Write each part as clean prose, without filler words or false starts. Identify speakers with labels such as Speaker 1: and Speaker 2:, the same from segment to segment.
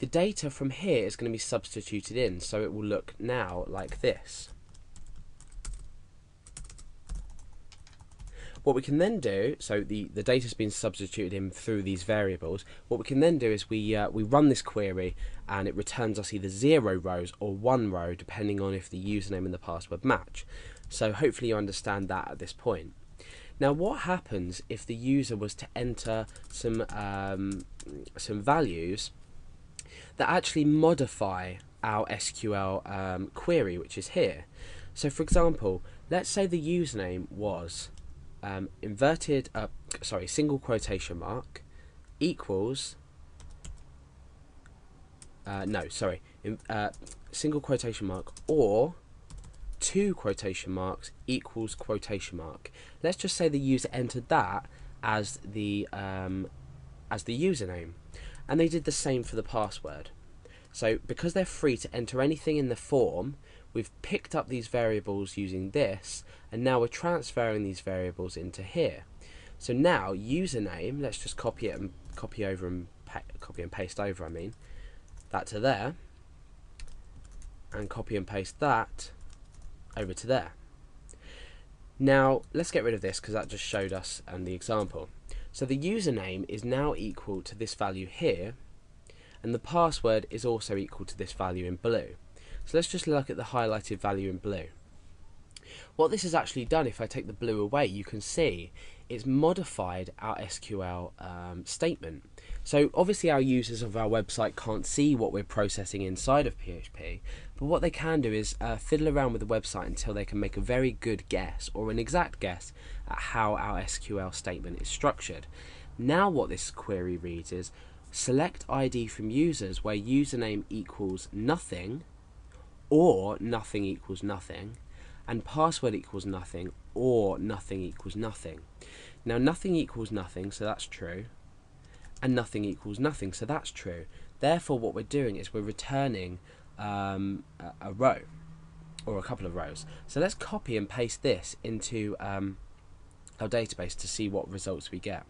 Speaker 1: the data from here is going to be substituted in, so it will look now like this. What we can then do, so the data's been substituted in through these variables, what we can then do is we run this query and it returns us either 0 rows or 1 row depending on if the username and the password match. So hopefully you understand that at this point. Now what happens if the user was to enter some values that actually modify our SQL query, which is here? So for example, let's say the username was single quotation mark equals single quotation mark or 2 quotation marks equals quotation mark. Let's just say the user entered that as the username, and they did the same for the password. So because they're free to enter anything in the form, we've picked up these variables using this, and now we're transferring these variables into here. So now username, let's just copy and paste over, that to there, and copy and paste that over to there. Now let's get rid of this because that just showed us the example. So the username is now equal to this value here, and the password is also equal to this value in blue. So let's just look at the highlighted value in blue. What this has actually done, if I take the blue away, you can see it's modified our SQL statement. So obviously our users of our website can't see what we're processing inside of PHP, but what they can do is fiddle around with the website until they can make a very good guess or an exact guess at how our SQL statement is structured. Now what this query reads is select ID from users where username equals nothing or nothing equals nothing, and password equals nothing or nothing equals nothing. Now nothing equals nothing, so that's true, and nothing equals nothing, so that's true. Therefore what we're doing is we're returning a row or a couple of rows. So let's copy and paste this into our database to see what results we get.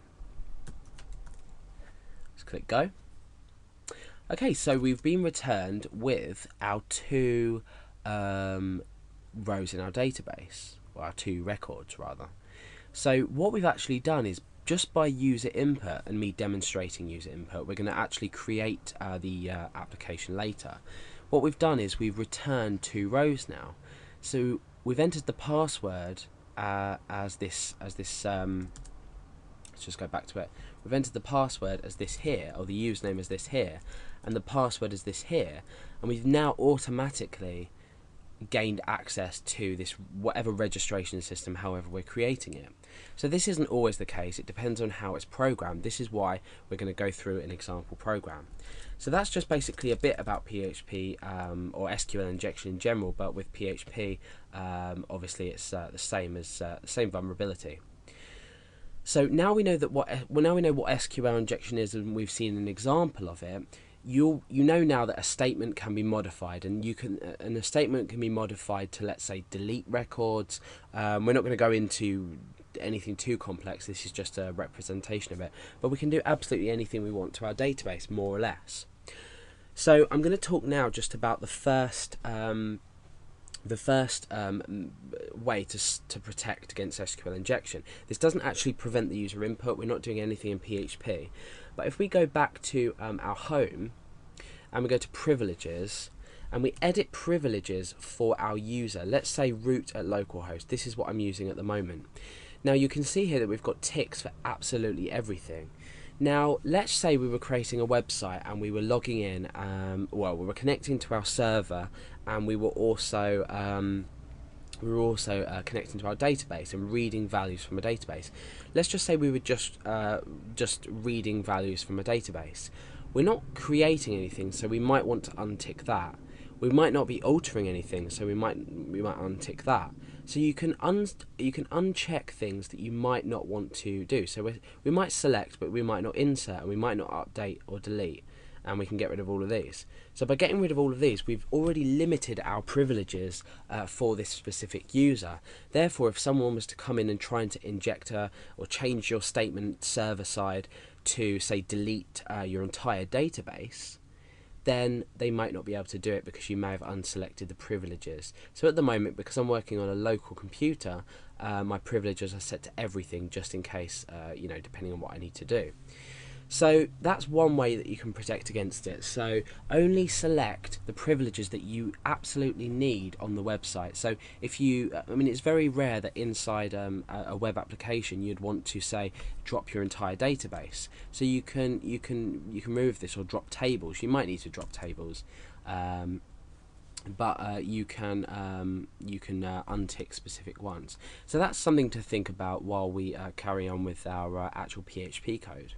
Speaker 1: Let's click go. Okay, so we've been returned with our 2 rows in our database, or our 2 records rather. So what we've actually done is, just by user input and me demonstrating user input, we're going to actually create the application later. What we've done is we've returned 2 rows now. So we've entered the password as this. Let's just go back to it. We've entered the password as this here, or the username as this here, and the password as this here, and we've now automatically gained access to this whatever registration system, however we're creating it. So this isn't always the case, it depends on how it's programmed. This is why we're going to go through an example program. So that's just basically a bit about PHP or SQL injection in general, but with PHP obviously it's the same vulnerability. So now we know what SQL injection is, and we've seen an example of it. You know now that a statement can be modified, and a statement can be modified to, let's say, delete records. We're not going to go into anything too complex. This is just a representation of it, but we can do absolutely anything we want to our database, more or less. So I'm going to talk now just about the first way to protect against SQL injection. This doesn't actually prevent the user input. We're not doing anything in PHP. But if we go back to our home and we go to privileges and we edit privileges for our user, let's say root at localhost. This is what I'm using at the moment. Now you can see here that we've got ticks for absolutely everything. Now let's say we were creating a website and we were logging in, we were connecting to our server, and we were also connecting to our database and reading values from a database. Let's just say we were just reading values from a database. We're not creating anything, so we might want to untick that. We might not be altering anything, so we might untick that. So you can uncheck things that you might not want to do. So we might select, but we might not insert, and we might not update or delete, and we can get rid of all of these. So by getting rid of all of these, we've already limited our privileges for this specific user. Therefore, if someone was to come in and try to inject or change your statement server side to, say, delete your entire database, then they might not be able to do it because you may have unselected the privileges. So at the moment, because I'm working on a local computer, my privileges are set to everything, just in case, depending on what I need to do. So that's one way that you can protect against it. So only select the privileges that you absolutely need on the website. So if it's very rare that inside a web application you'd want to say drop your entire database. So you can remove this, or drop tables. You might need to drop tables. But you can untick specific ones. So that's something to think about while we carry on with our actual PHP code.